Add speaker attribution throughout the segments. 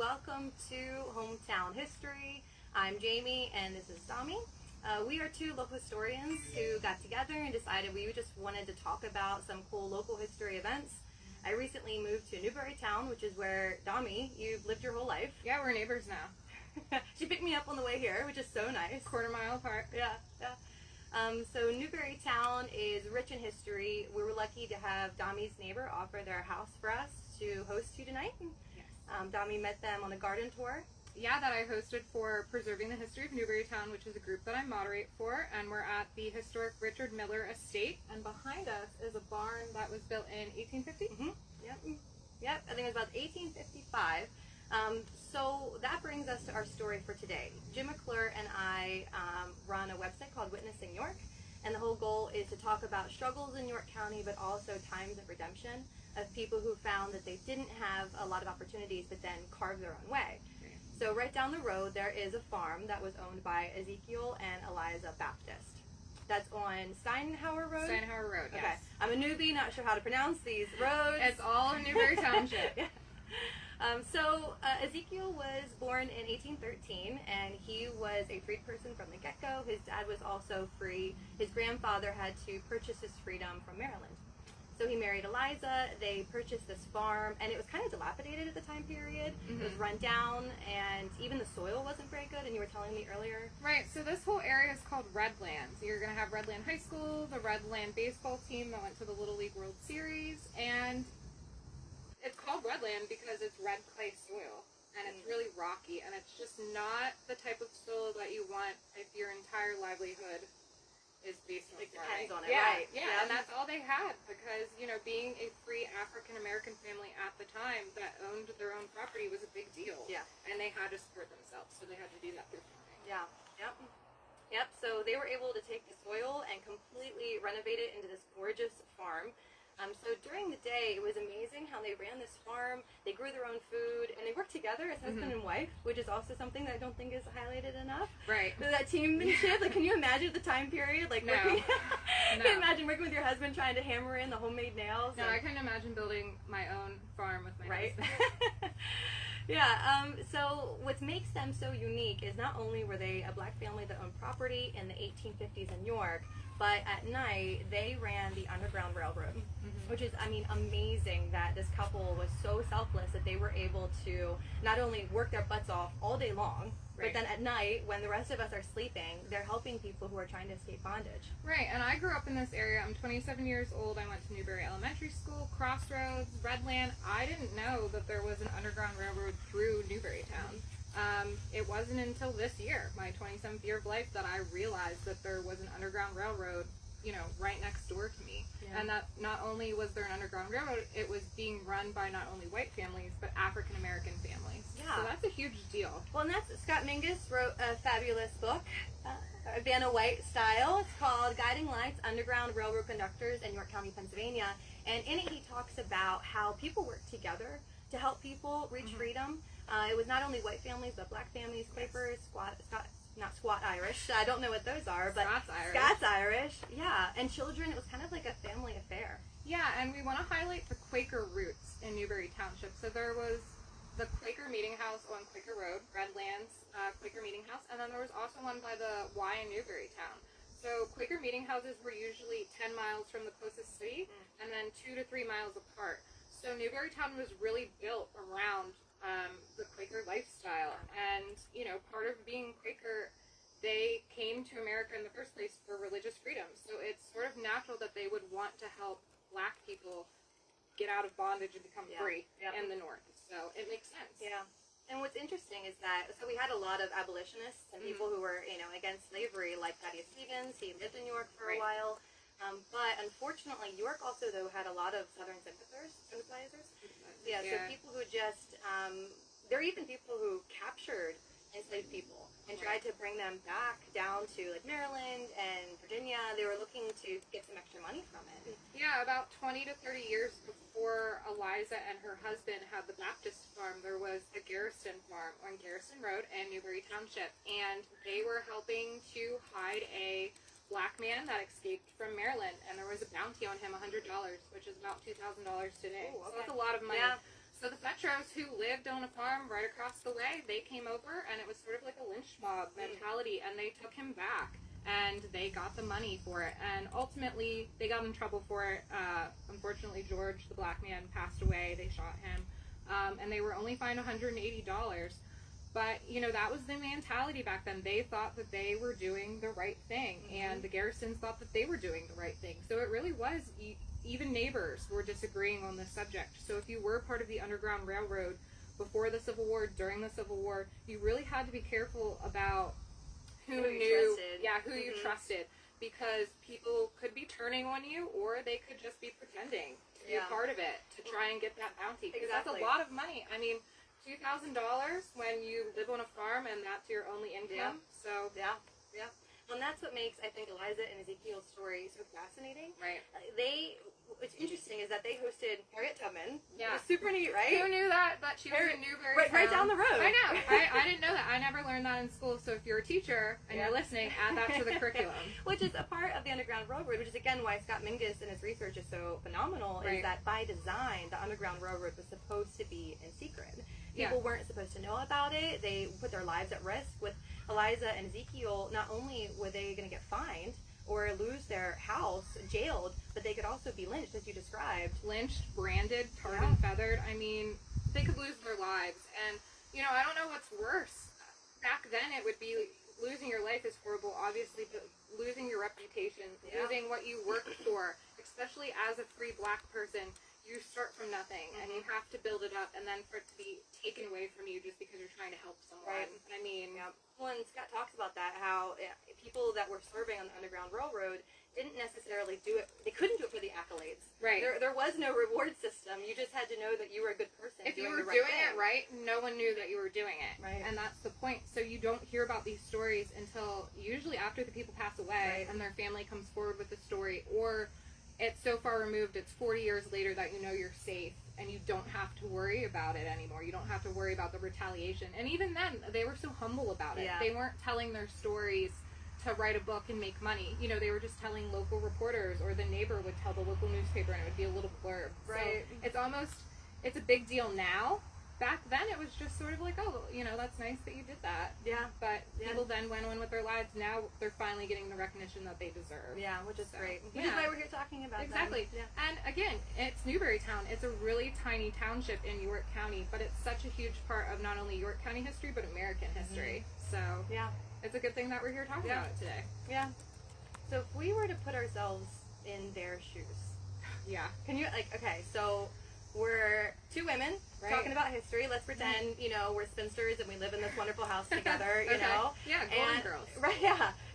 Speaker 1: welcome to Hometown History. I'm Jamie and this is Domi. We are two local historians who got together and decided we just wanted to talk about some cool local history events. I recently moved to Newberry Town, which is where, Domi, you've lived your whole life.
Speaker 2: Yeah, we're neighbors now.
Speaker 1: She picked me up on the way here, which is so nice.
Speaker 2: Quarter-mile apart.
Speaker 1: Yeah. So Newberry Town is rich in history. We were lucky to have Domi's neighbor offer their house for us to host you tonight.
Speaker 2: Yes.
Speaker 1: Domi met them on a garden tour.
Speaker 2: Yeah, that I hosted for Preserving the History of Newberry Town, which is a group that I moderate for, and we're at the historic Richard Miller Estate, and behind us is a barn that was built in 1850.
Speaker 1: Yep, I think it was about 1855. So that brings us to our story for today. Jim McClure and I run a website called Witnessing York, and the whole goal is to talk about struggles in York County, but also times of redemption of people who found that they didn't have a lot of opportunities, but then carved their own way. So right down the road, there is a farm that was owned by Ezekiel and Eliza Baptist. That's on Steinhour Road?
Speaker 2: Steinhour Road, yes.
Speaker 1: Okay. I'm a newbie, not sure how to pronounce these roads.
Speaker 2: It's all in Newberry Township.
Speaker 1: Yeah. Ezekiel was born in 1813, and he was a freed person from the get-go. His dad was also free. His grandfather had to purchase his freedom from Maryland. So he married Eliza, they purchased this farm, and it was kind of dilapidated at the time period. It was run down, and even the soil wasn't very good, and you were telling me earlier.
Speaker 2: Right, so this whole area is called Redland. You're going to have Redland High School, the Redland baseball team that went to the Little League World Series, and it's called Redland because it's red clay soil, and it's really rocky, and it's just not the type of soil that you want if your entire livelihood is based on
Speaker 1: farming. Depends on it,
Speaker 2: yeah,
Speaker 1: right.
Speaker 2: Yeah, and that's all they had because, you know, being a free African-American family at the time that owned their own property was a big deal.
Speaker 1: Yeah.
Speaker 2: And they had to support themselves, so they had to do that through farming.
Speaker 1: Yeah, yep, so they were able to take the soil and completely renovate it into this gorgeous farm. So during the day, it was amazing how they ran this farm, they grew their own food, and they worked together as husband and wife, which is also something that I don't think is highlighted enough.
Speaker 2: Right.
Speaker 1: So that teammanship, like, can you imagine the time period? Like, working, Can you imagine working with your husband trying to hammer in the homemade nails?
Speaker 2: No, I couldn't imagine building my own farm with my husband.
Speaker 1: Yeah, so what makes them so unique is not only were they a black family that owned property in the 1850s in York, but at night they ran the Underground Railroad, which is, I mean, amazing that this couple was so selfless that they were able to not only work their butts off all day long, but then at night, when the rest of us are sleeping, they're helping people who are trying to escape bondage.
Speaker 2: Right, and I grew up in this area. I'm 27 years old. I went to Newberry Elementary School, Crossroads, Redland. I didn't know that there was an Underground Railroad through Newberry Town. It wasn't until this year, my 27th year of life, that I realized that there was an Underground Railroad, you know, right next door to me. And that not only was there an Underground Railroad, it was being run by not only white families, but African-American families.
Speaker 1: Yeah.
Speaker 2: So that's a huge deal.
Speaker 1: Well, and that's, Scott Mingus wrote a fabulous book, Vanna White style. It's called Guiding Lights, Underground Railroad Conductors in York County, Pennsylvania. And in it he talks about how people work together to help people reach freedom. It was not only white families, but black families, Quakers, Squat Irish. I don't know what those are, but Scots Irish. Yeah, and children. It was kind of like a family affair.
Speaker 2: Yeah, and we want to highlight the Quaker roots in Newberry Township. So there was the Quaker Meeting House on Quaker Road, Redlands Quaker Meeting House, and then there was also one by the Y in Newberry Town. So Quaker meeting houses were usually 10 miles from the closest city, and then 2 to 3 miles apart. So Newberry Town was really built around the Quaker lifestyle, and, you know, part of being Quaker, they came to America in the first place for religious freedom. So it's sort of natural that they would want to help black people get out of bondage and become free in the North. So it makes sense.
Speaker 1: Yeah. And what's interesting is that, so we had a lot of abolitionists and people who were, you know, against slavery, like Thaddeus Stevens. He lived in York for a while. But unfortunately, York also, though, had a lot of Southern sympathizers. Yeah, so people who just, there are even people who captured enslaved people and tried to bring them back down to, like, Maryland and Virginia. They were looking to get some extra money from it.
Speaker 2: Yeah, about 20 to 30 years before Eliza and her husband had the Baptist farm, there was the Garrison farm on Garrison Road in Newberry Township, and they were helping to hide a black man that escaped from Maryland, and there was a bounty on him, $100, which is about $2,000 today.
Speaker 1: Ooh, okay.
Speaker 2: So that's a lot of money.
Speaker 1: Yeah.
Speaker 2: So the Fetros, who lived on a farm right across the way, they came over, and it was sort of like a lynch mob mentality, and they took him back, and they got the money for it, and ultimately they got in trouble for it. Unfortunately, George, the black man, passed away. They shot him, and they were only fined $180. But, you know, that was the mentality back then. They thought that they were doing the right thing, and the Garrisons thought that they were doing the right thing. So it really was, even neighbors were disagreeing on this subject. So if you were part of the Underground Railroad before the Civil War, during the Civil War, you really had to be careful about who you trusted, because people could be turning on you, or they could just be pretending to be a part of it to try and get that bounty. Because that's a lot of money. I mean, $2,000 when you live on a farm and that's your only income. So
Speaker 1: Well, and that's what makes, I think, Eliza and Ezekiel's story so fascinating.
Speaker 2: Right.
Speaker 1: What's interesting is that they hosted Harriet Tubman.
Speaker 2: Yeah.
Speaker 1: It was super neat, right?
Speaker 2: Who knew that she was in Newberry
Speaker 1: right down the road.
Speaker 2: I know. I didn't know that. I never learned that in school. So if you're a teacher and you're listening, add that to the curriculum. Which
Speaker 1: is a part of the Underground Railroad, which is, again, why Scott Mingus and his research is so phenomenal, is that by design, the Underground Railroad was supposed to be in secret. People weren't supposed to know about it. They put their lives at risk. With Eliza and Ezekiel, not only were they going to get fined or lose their house, jailed, but they could also be lynched, as you described.
Speaker 2: Lynched, branded, tarred and feathered. I mean, they could lose their lives. And, you know, I don't know what's worse. Back then, it would be losing your life is horrible, obviously, but losing your reputation, losing what you worked for, especially as a free black person. You start from nothing, and you have to build it up, and then for it to be taken away from you just because you're trying to help someone.
Speaker 1: Right.
Speaker 2: I mean,
Speaker 1: well, and Scott talks about that, how people that were serving on the Underground Railroad didn't necessarily do it. They couldn't do it for the accolades.
Speaker 2: Right.
Speaker 1: There was no reward system. You just had to know that you were a good person.
Speaker 2: If you were doing it right, no one knew that you were doing it.
Speaker 1: Right.
Speaker 2: And that's the point. So you don't hear about these stories until usually after the people pass away and their family comes forward with the story, or it's so far removed, it's 40 years later that you know you're safe and you don't have to worry about it anymore. You don't have to worry about the retaliation. And even then, they were so humble about it. They weren't telling their stories to write a book and make money. You know, they were just telling local reporters, or the neighbor would tell the local newspaper and it would be a little blurb.
Speaker 1: Right.
Speaker 2: So it's a big deal now. Back then, it was just sort of like, oh, you know, that's nice that you did that.
Speaker 1: Yeah.
Speaker 2: But people then went on with their lives. Now they're finally getting the recognition that they deserve.
Speaker 1: Yeah, which is great. Which is why we're here talking about
Speaker 2: Exactly.
Speaker 1: them.
Speaker 2: And again, it's Newberry Town. It's a really tiny township in York County, but it's such a huge part of not only York County history, but American history. So it's a good thing that we're here talking about it today.
Speaker 1: Yeah. So if we were to put ourselves in their shoes. Can you, okay, so we're two women talking about history. Let's pretend, you know, we're spinsters and we live in this wonderful house together, you know.
Speaker 2: Yeah, Golden Girls.
Speaker 1: Right,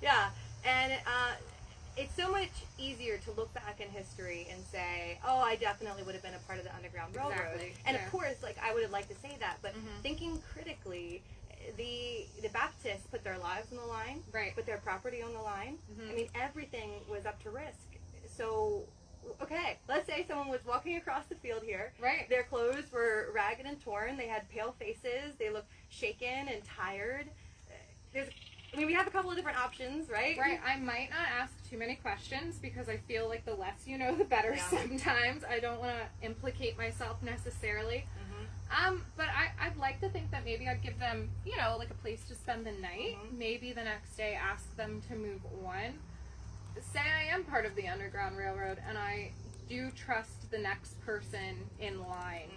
Speaker 1: yeah. And it's so much easier to look back in history and say, oh, I definitely would have been a part of the Underground Railroad.
Speaker 2: Exactly.
Speaker 1: And of course, I would have liked to say that, but thinking critically, the Baptists put their lives on the line, put their property on the line. I mean, everything was up to risk. So, okay, let's say someone was walking across the field here.
Speaker 2: Right.
Speaker 1: Their clothes were ragged and torn. They had pale faces. They looked shaken and tired. We have a couple of different options, right?
Speaker 2: Right. I might not ask too many questions because I feel like the less you know, the better sometimes. I don't want to implicate myself necessarily. But I'd like to think that maybe I'd give them, you know, like a place to spend the night. Maybe the next day ask them to move on. Say I am part of the Underground Railroad and I do trust the next person in line.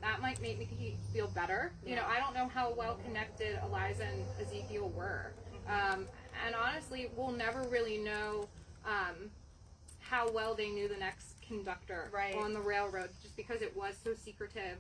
Speaker 2: That might make me feel better. You know, I don't know how well connected Eliza and Ezekiel were. And honestly, we'll never really know how well they knew the next conductor on the railroad, just because it was so secretive.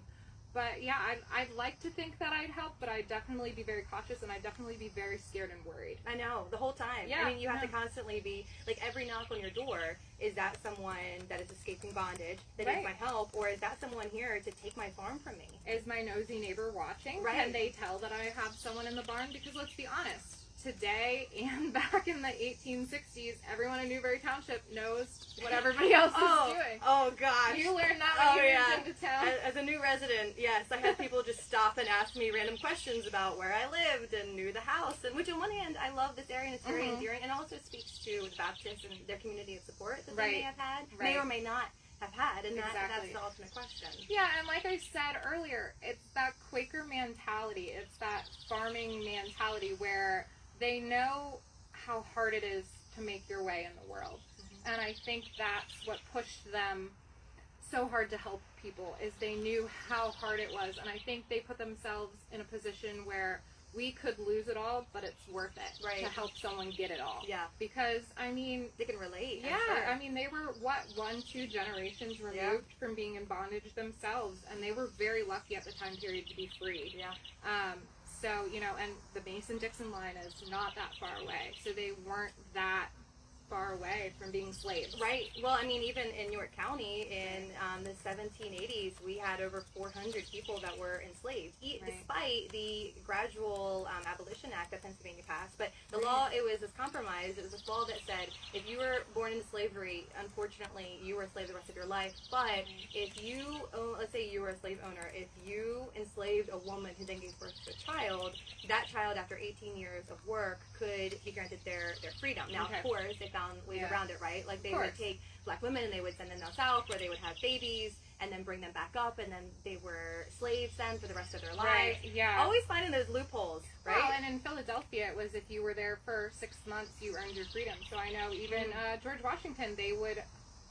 Speaker 2: But yeah, I'd like to think that I'd help, but I'd definitely be very cautious, and I'd definitely be very scared and worried.
Speaker 1: I know, the whole time.
Speaker 2: Yeah,
Speaker 1: I mean, you have to constantly be, every knock on your door, is that someone that is escaping bondage, that needs my help, or is that someone here to take my farm from me?
Speaker 2: Is my nosy neighbor watching? Can they tell that I have someone in the barn? Because let's be honest, today and back in the 1860s, everyone in Newberry Township knows what everybody else is doing.
Speaker 1: Oh, gosh.
Speaker 2: You learned that when you moved into town?
Speaker 1: As a new resident, yes, I had people just stop and ask me random questions about where I lived and knew the house, and which on one hand, I love this area and it's very endearing, and also speaks to the Baptists and their community of support that they may have had, may or may not have had, and
Speaker 2: Exactly.
Speaker 1: that's the ultimate question.
Speaker 2: Yeah, and like I said earlier, it's that Quaker mentality. It's that farming mentality where they know how hard it is to make your way in the world. And I think that's what pushed them so hard to help people, is they knew how hard it was. And I think they put themselves in a position where we could lose it all, but it's worth it
Speaker 1: Right.
Speaker 2: to help someone get it all.
Speaker 1: Yeah.
Speaker 2: Because, I mean,
Speaker 1: They can relate.
Speaker 2: yeah,
Speaker 1: I'm sure.
Speaker 2: I mean, they were, 1-2 generations removed from being in bondage themselves, and they were very lucky at the time period to be free.
Speaker 1: Yeah.
Speaker 2: So, you know, and the Mason-Dixon line is not that far away, so they weren't that far away from being slaves.
Speaker 1: Right. Well, I mean, even in York County in the 1780s, we had over 400 people that were enslaved, despite the gradual Abolition Act that Pennsylvania passed. But the law, it was this compromise. It was a law that said if you were born into slavery, unfortunately, you were a slave the rest of your life. But if you, let's say you were a slave owner, if you enslaved a woman who then gave birth to a child, that child, after 18 years of work, could be granted their freedom. Now, of course, they found ways around it, right? Like, they would take black women and they would send them down south where they would have babies and then bring them back up, and then they were slaves then for the rest of their lives.
Speaker 2: Right, yeah.
Speaker 1: Always finding those loopholes, right?
Speaker 2: Well, and in Philadelphia, it was if you were there for 6 months, you earned your freedom. So I know even George Washington, they would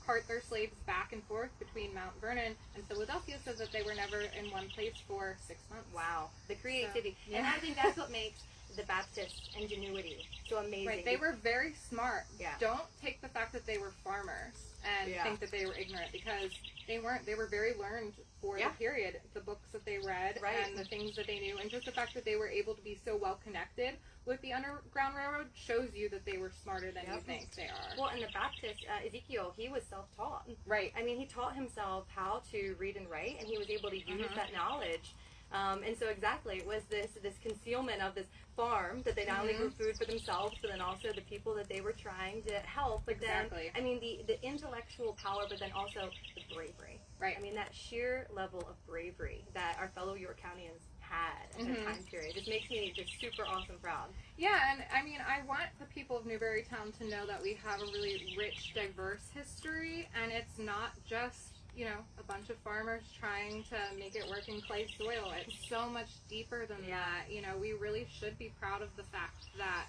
Speaker 2: cart their slaves back and forth between Mount Vernon and Philadelphia so that they were never in one place for 6 months.
Speaker 1: Wow. The creativity.
Speaker 2: So,
Speaker 1: and I think that's what makes the Baptist ingenuity so amazing.
Speaker 2: Right, they were very smart.
Speaker 1: Yeah.
Speaker 2: Don't take the fact that they were farmers and think that they were ignorant, because they weren't. They were very learned for the period. The books that they read and the things that they knew, and just the fact that they were able to be so well connected with the Underground Railroad shows you that they were smarter than you think they are.
Speaker 1: Well, and the Baptist, Ezekiel, he was self-taught.
Speaker 2: Right.
Speaker 1: I mean, he taught himself how to read and write, and he was able to use that knowledge. And so exactly, it was this concealment of this farm that they not only grew food for themselves, but then also the people that they were trying to help. But then, I mean, the intellectual power, but then also the bravery.
Speaker 2: Right.
Speaker 1: I mean, that sheer level of bravery that our fellow York Countyans had at that time period just makes me just super awesome proud.
Speaker 2: Yeah, and I mean, I want the people of Newberry Town to know that we have a really rich, diverse history, and it's not just, you know, a bunch of farmers trying to make it work in clay soil. It's so much deeper than that. You know, we really should be proud of the fact that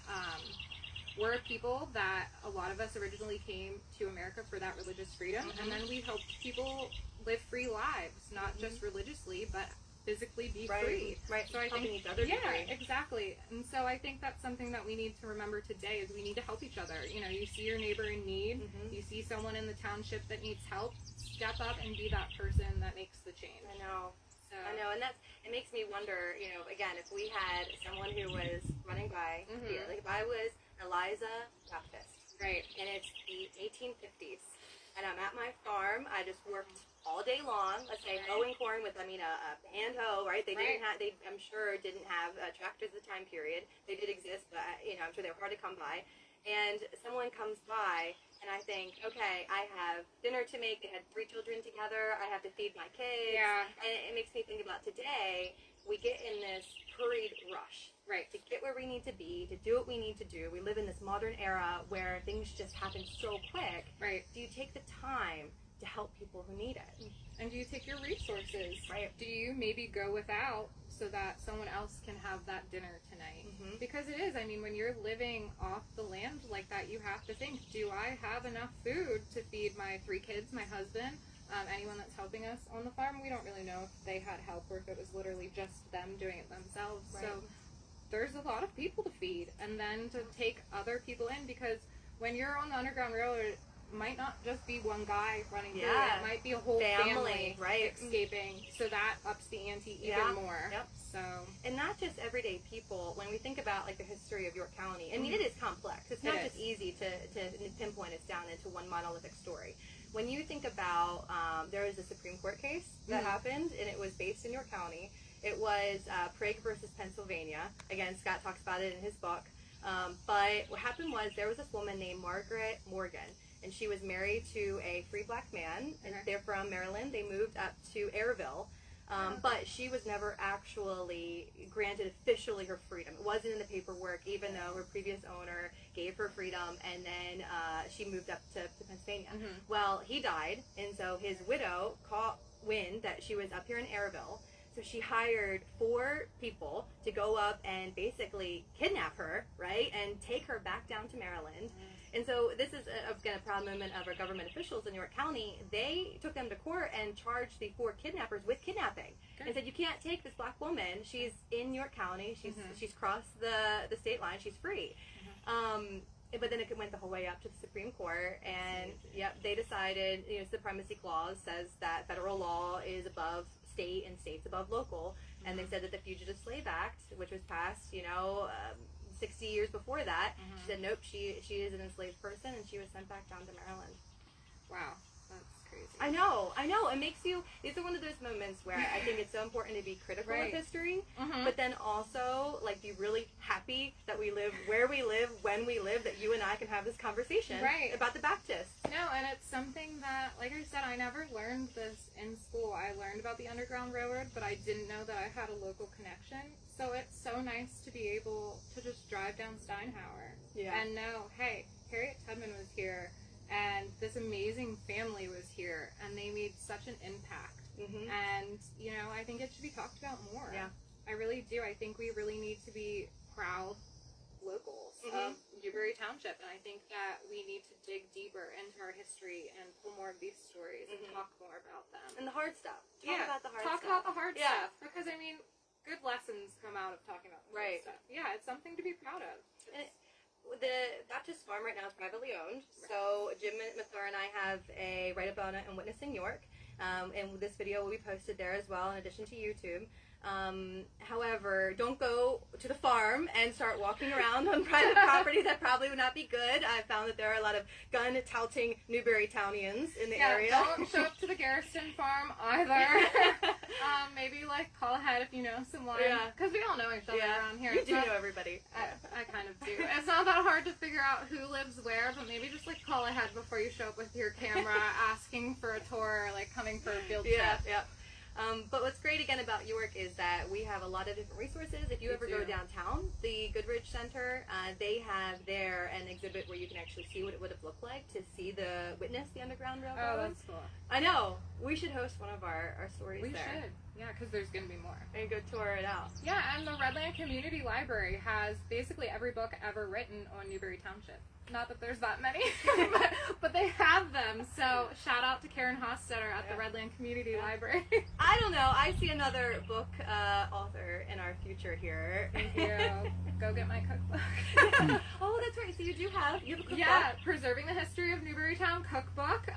Speaker 2: we're a people that a lot of us originally came to America for that religious freedom, and then we helped people live free lives, not just religiously, but physically be free.
Speaker 1: Right.
Speaker 2: So I
Speaker 1: helping
Speaker 2: think,
Speaker 1: each other be free.
Speaker 2: exactly. And so I think that's something that we need to remember today, is we need to help each other. You know, you see your neighbor in need, you see someone in the township that needs help, step up and be that person that makes the change.
Speaker 1: I know.
Speaker 2: So,
Speaker 1: I know, and it makes me wonder, you know, again, if we had someone who was running by here, like if I was Eliza Baptist,
Speaker 2: right,
Speaker 1: and it's the 1850s, and I'm at my farm, I just worked all day long, let's say mowing corn with, a hand hoe, right? They didn't have, I'm sure didn't have tractors at the time period. They did exist, but, you know, I'm sure they were hard to come by. And someone comes by, and I think, okay, I have dinner to make. They had 3 children together. I have to feed my kids.
Speaker 2: Yeah.
Speaker 1: And it makes me think about today, we get in this hurried rush.
Speaker 2: right,
Speaker 1: To get where we need to be, to do what we need to do. We live in this modern era where things just happen so quick.
Speaker 2: right.
Speaker 1: Do you take the time to help people who need it?
Speaker 2: And do you take your resources?
Speaker 1: Right.
Speaker 2: Do you maybe go without so that someone else can have that dinner tonight? Because it is, I mean, when you're living off the land like that, you have to think, do I have enough food to feed my 3 kids, my husband, anyone that's helping us on the farm? We don't really know if they had help or if it was literally just them doing it themselves.
Speaker 1: Right.
Speaker 2: So there's a lot of people to feed, and then to take other people in, because when you're on the Underground Railroad, might not just be one guy running through it. It might be a whole family escaping. So that ups the ante even more.
Speaker 1: Yep.
Speaker 2: So,
Speaker 1: and not just everyday people. When we think about like the history of York County, I mean, it is complex. It's not just easy to pinpoint us down into one monolithic story. When you think about, there was a Supreme Court case that happened, and it was based in York County. It was Prigg versus Pennsylvania. Again, Scott talks about it in his book. But what happened was there was this woman named Margaret Morgan, and she was married to a free black man. And they're from Maryland. They moved up to Airville. But she was never actually granted officially her freedom. It wasn't in the paperwork, even though her previous owner gave her freedom, and then she moved up to Pennsylvania. Well, he died, and so his widow caught wind that she was up here in Airville. So she hired 4 people to go up and basically kidnap her, right, and take her back down to Maryland. And so this is, again, a proud moment of our government officials in York County. They took them to court and charged the 4 kidnappers with kidnapping. And said, you can't take this black woman. She's in York County. She's crossed the state line. She's free. But then it went the whole way up to the Supreme Court, and they decided, supremacy clause says that federal law is above state and states above local, and they said that the Fugitive Slave Act, which was passed, 60 years before that, she said nope, she is an enslaved person, and she was sent back down to Maryland.
Speaker 2: Wow, that's crazy.
Speaker 1: I know. It makes you. These are one of those moments where I think it's so important to be critical of history, but then also be really happy that we live where we live, when we live, that you and I can have this conversation about the Baptists.
Speaker 2: No, and it's something that, like I said, I never learned this in school. I learned about the Underground Railroad, but I didn't know that I had a local connection. So it's so nice to be able to just drive down Steinhour and know, hey, Harriet Tubman was here, and this amazing family was here, and they made such an impact. And, I think it should be talked about more. Yeah. I really do. I think we really need to be proud locals of Newberry Township, and I think that we need to dig deeper into our history and pull more of these stories and talk more about them.
Speaker 1: And the hard stuff. Talk about the hard
Speaker 2: stuff.
Speaker 1: Talk
Speaker 2: about the hard stuff. Because, good lessons come out of talking about the hard stuff. Yeah, it's something to be proud of.
Speaker 1: The Baptist farm right now is privately owned, so Jim McClure and I have a write-up on it in Witnessing York, and this video will be posted there as well, in addition to YouTube. However, don't go to the farm and start walking around on private property. That probably would not be good. I found that there are a lot of gun-touting Newberry Townians in the area.
Speaker 2: Don't show up to the Garrison farm either. Maybe call ahead if you know someone. Because we all know each other around here.
Speaker 1: You do know everybody.
Speaker 2: I kind of do. It's not that hard to figure out who lives where, but maybe just call ahead before you show up with your camera asking for a tour or coming for a field trip.
Speaker 1: But what's great again about York is that we have a lot of different resources. If you ever go downtown, the Goodrich Center, they have there an exhibit where you can actually see what it would have looked like to witness the Underground Railroad.
Speaker 2: Oh, that's cool.
Speaker 1: I know. We should host one of our stories there.
Speaker 2: We should. Yeah, because there's going to be more.
Speaker 1: And go tour it out.
Speaker 2: Yeah, and the Redland Community Library has basically every book ever written on Newberry Township. Not that there's that many, but they have them. So shout out to Karen Hostetter at the Redland Community Library.
Speaker 1: I don't know. I see another book author in our future here.
Speaker 2: Thank you. Go get my cookbook.
Speaker 1: Oh, that's right. So you have a cookbook?
Speaker 2: Yeah, Preserving the History of Newberrytown cookbook.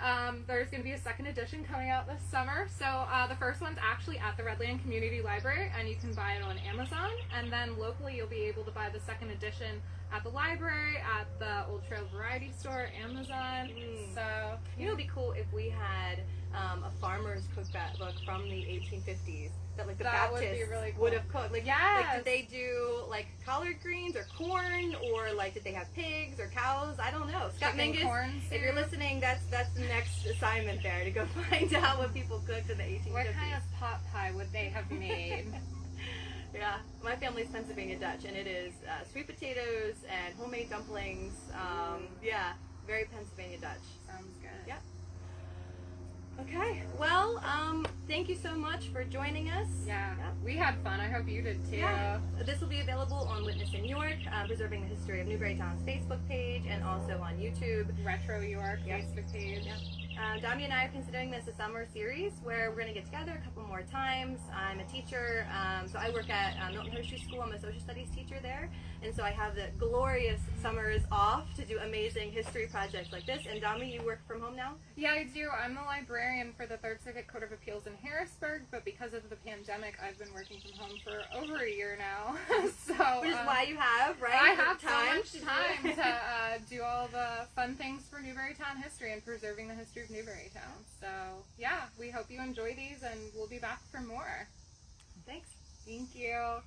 Speaker 2: There's going to be a second edition coming out this summer. So the first one's actually at the Redland Community Library, and you can buy it on Amazon. And then locally, you'll be able to buy the second edition at the library, at the Old Trail Variety Store, Amazon. So
Speaker 1: it would be cool if we had a farmer's cookbook from the 1850s that the Baptists
Speaker 2: would be really cool.
Speaker 1: would have cooked. Did they do collard greens or corn, or did they have pigs or cows? I don't know. Scott Mingus, if you're listening, that's the next assignment there, to go find out what people cooked in the 1850s.
Speaker 2: What kind of pot pie would they have made?
Speaker 1: Yeah, my family's Pennsylvania Dutch, and it is sweet potatoes and homemade dumplings. Very Pennsylvania Dutch.
Speaker 2: Sounds good.
Speaker 1: Yep. Okay, well, thank you so much for joining us.
Speaker 2: Yeah, we had fun. I hope you did too.
Speaker 1: Yeah. This will be available on Witnessing York, Preserving the History of Newberrytown's Facebook page, and also on YouTube.
Speaker 2: Retro York Facebook page.
Speaker 1: Yep. Domi and I are considering this a summer series where we're going to get together a couple more times. I'm a teacher, so I work at Milton Hershey School. I'm a social studies teacher there, and so I have the glorious summers off to do amazing history projects like this. And Domi, you work from home now?
Speaker 2: Yeah, I do. I'm the librarian for the 3rd Circuit Court of Appeals in Harrisburg, but because of the pandemic, I've been working from home for over a year now.
Speaker 1: Which is why you have, right?
Speaker 2: I have so much time to do all the fun things for Newberrytown history and preserving the history of Newberrytown. So, yeah, we hope you enjoy these, and we'll be back for more.
Speaker 1: Thanks.
Speaker 2: Thank you.